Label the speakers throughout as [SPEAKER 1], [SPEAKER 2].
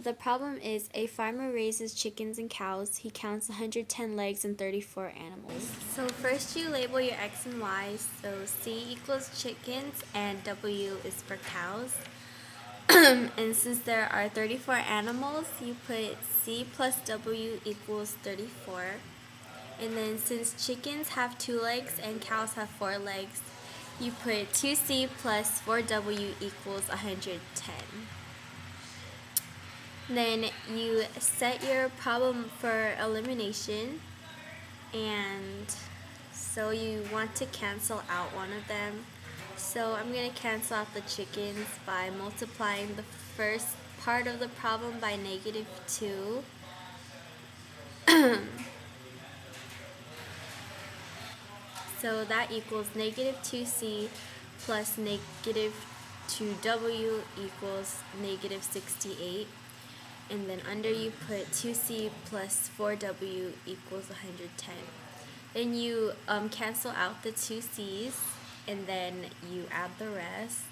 [SPEAKER 1] the problem is a farmer raises chickens and cows. He counts 110 legs and 34 animals. So first you label your X and Y. So C equals chickens and W is for cows. And since there are 34 animals, you put C plus W equals 34. And then since chickens have 2 legs and cows have 4 legs, you put 2C plus 4W equals 110. Then you set your problem for elimination, and so you want to cancel out one of them. So I'm going to cancel out the chickens by multiplying the first part of the problem by -2. So that equals -2C plus -2W equals -68. And then under you put 2C plus 4W equals 110. Then you cancel out the 2 C's, and then you add the rest.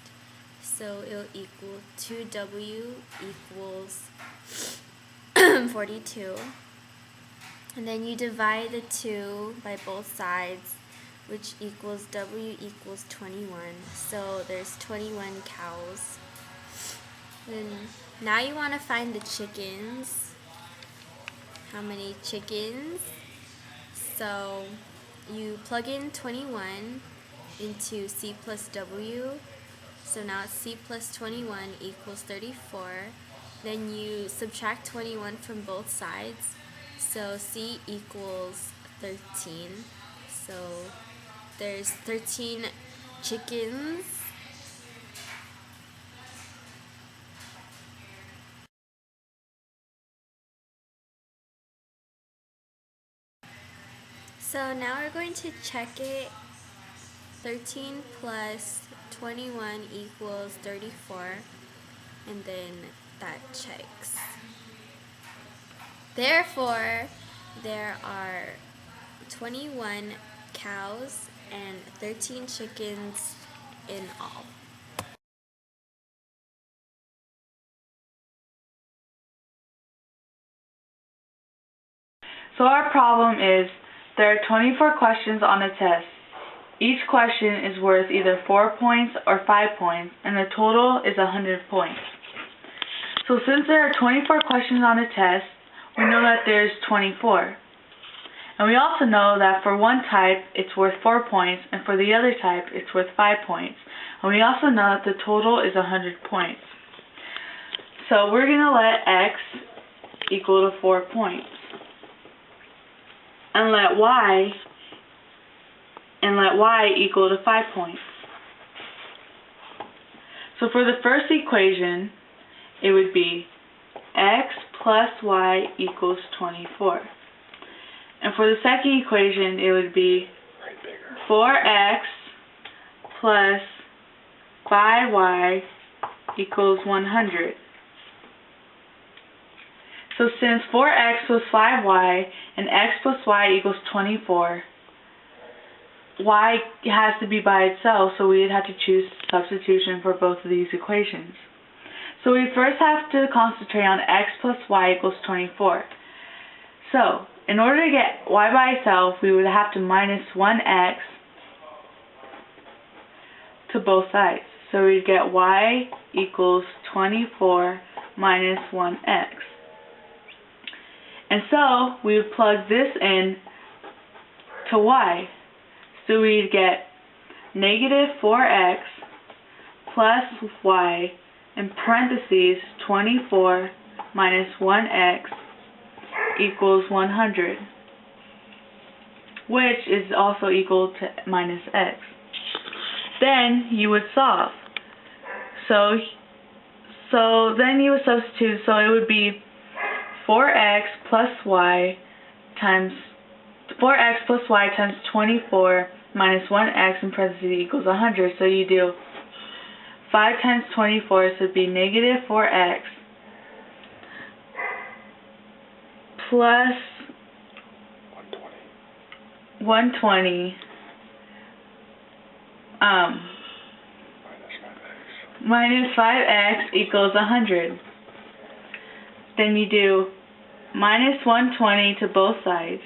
[SPEAKER 1] So it'll equal 2W equals 42. And then you divide the 2 by both sides, which equals W equals 21. So there's 21 cows. Then now you want to find the chickens. How many chickens? So you plug in 21 into C plus W. So now it's C plus 21 equals 34. Then you subtract 21 from both sides. So C equals 13. So there's 13 chickens. So now we're going to check it. 13 plus 21 equals 34, and then that checks. Therefore, there are 21 cows and 13 chickens in all.
[SPEAKER 2] So our problem is there are 24 questions on a test. Each question is worth either 4 points or 5 points, and the total is 100 points. So since there are 24 questions on a test, we know that there's 24. And we also know that for one type it's worth 4 points, and for the other type it's worth 5 points. And we also know that the total is 100 points. So we're going to let X equal to 4 points. And let y equal to 5 points. So for the first equation, it would be x plus y equals 24. And for the second equation, it would be 4x plus 5y equals 100. So since 4x plus 5y and x plus y equals 24, y has to be by itself, so we would have to choose substitution for both of these equations. So we first have to concentrate on x plus y equals 24. So in order to get y by itself, we would have to minus 1x to both sides. So we'd get y equals 24 minus 1x. And so we would plug this in to y. So we'd get negative 4x plus y in parentheses 24 minus 1x equals 100, which is also equal to minus x. Then you would solve. So then you would substitute, so it would be 4x plus y times 24 minus 1x in parentheses equals 100. So you do 5 times 24, so it would be negative 4x plus 120 minus 5x equals 100. then you do minus 120 to both sides.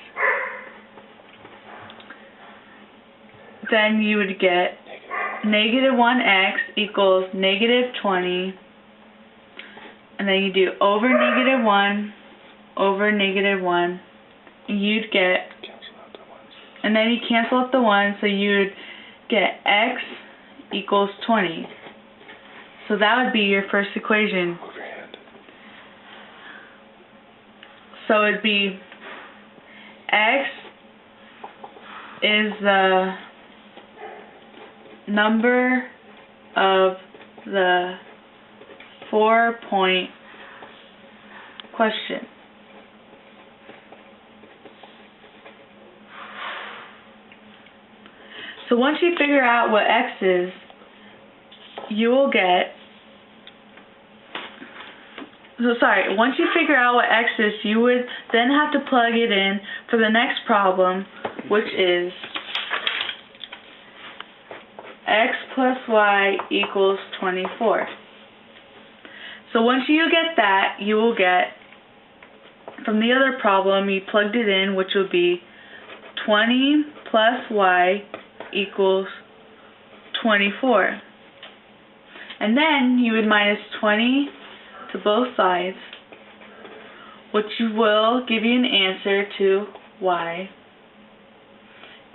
[SPEAKER 2] Then you would get negative 1x equals negative 20. And then you do over negative 1 over negative 1. And you'd get, and then you cancel out the 1, so you'd get x equals 20. So that would be your first equation. So it'd be x is the number of the 4-point question. So once you figure out what x is, you will get, once you figure out what x is, you would then have to plug it in for the next problem, which is x plus y equals 24. So once you get that, you will get, from the other problem, you plugged it in, which would be 20 plus y equals 24. And then you would minus 20 to both sides, which will give you an answer to y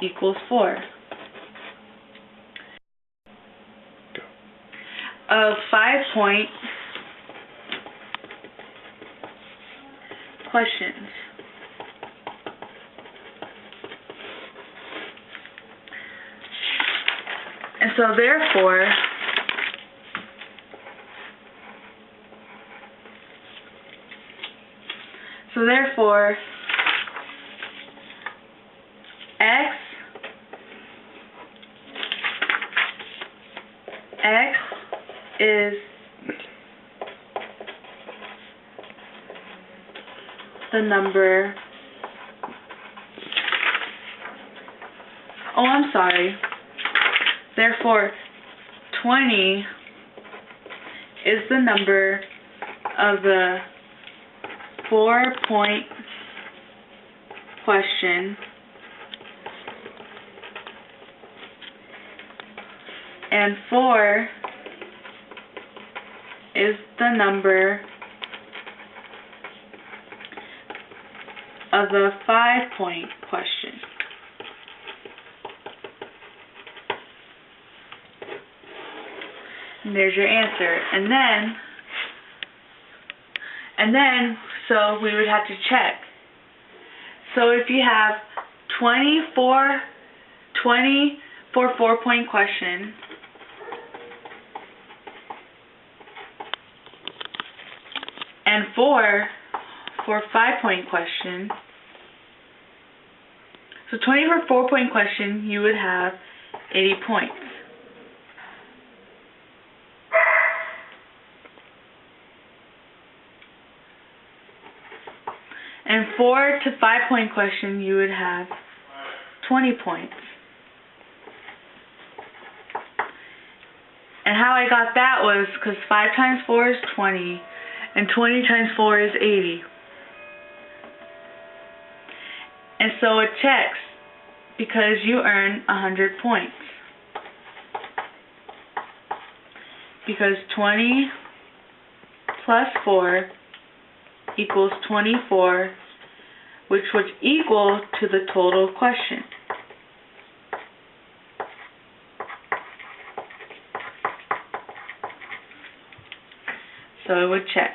[SPEAKER 2] equals 4. Of 5-point questions. And so therefore, x is the number, therefore 20 is the number of the 4-point question, and 4 is the number of the 5-point question. And there's your answer. And then, so we would have to check. So if you have 20 for 4-point question, and 4 for 5-point question, so 20 for 4-point question, you would have 80 points. And 4 to 5-point question, you would have 20 points. And how I got that was because 5 times 4 is 20, and 20 times 4 is 80. And so it checks because you earn 100 points. Because 20 plus 4 equals 24, which was equal to the total question. So it would check.